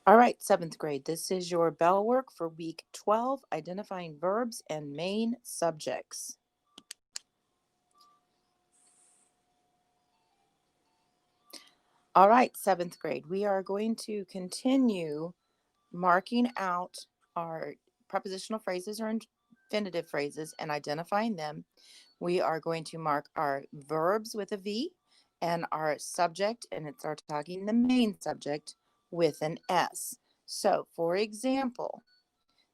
All right, seventh grade. This is your bell work for week 12, identifying verbs and main subjects. All right, seventh grade. We are going to continue marking out our prepositional phrases or infinitive phrases and identifying them. We are going to mark our verbs with a V and our subject, and it's our talking the main subject with an S. So, for example,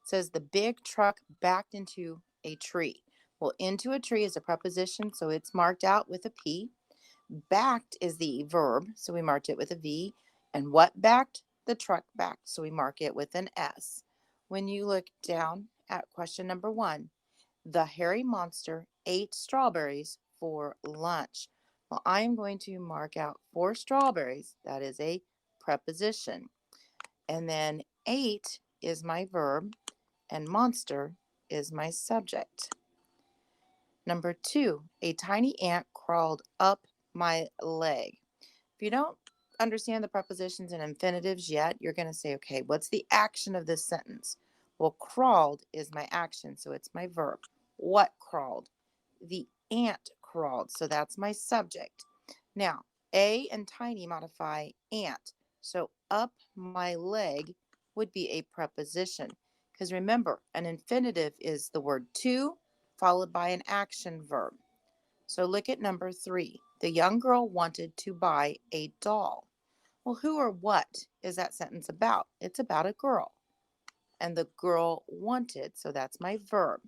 it says the big truck backed into a tree. Well, into a tree is a preposition, so it's marked out with a P. Backed is the verb, so we marked it with a V. And what backed? The truck backed, so we mark it with an S. When you look down at question number 1, the hairy monster ate strawberries for lunch. Well, I am going to mark out 4 strawberries. That is a preposition. And then ate is my verb, and monster is my subject. Number 2, a tiny ant crawled up my leg. If you don't understand the prepositions and infinitives yet, you're going to say, okay, what's the action of this sentence? Well, crawled is my action, so it's my verb. What crawled? The ant crawled, so that's my subject. Now, a and tiny modify ant, so up my leg would be a preposition. Because remember, an infinitive is the word to followed by an action verb. So look at number 3. The young girl wanted to buy a doll. Well, who or what is that sentence about? It's about a girl. And the girl wanted, so that's my verb.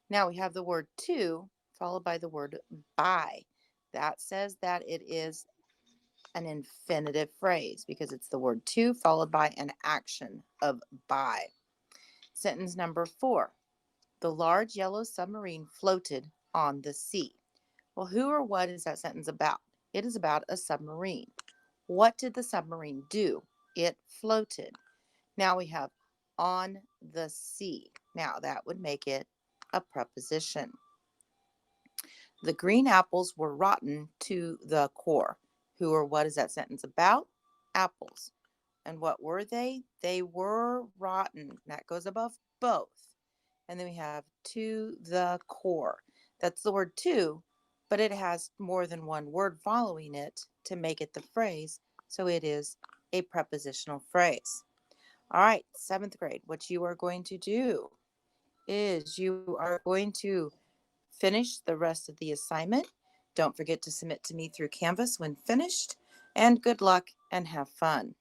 Now we have the word to followed by the word buy. That says that it is an infinitive phrase because it's the word to followed by an action of buy. Sentence number 4. The large yellow submarine floated on the sea. Well, who or what is that sentence about? It is about a submarine. What did the submarine do? It floated. Now we have on the sea. Now that would make it a preposition. The green apples were rotten to the core. Who or what is that sentence about? Apples. And what were they? They were rotten. That goes above both. And then we have to the core. That's the word to, but it has more than one word following it to make it the phrase. So it is a prepositional phrase. All right, seventh grade, what you are going to do is you are going to finish the rest of the assignment. Don't forget to submit to me through Canvas when finished. And good luck and have fun.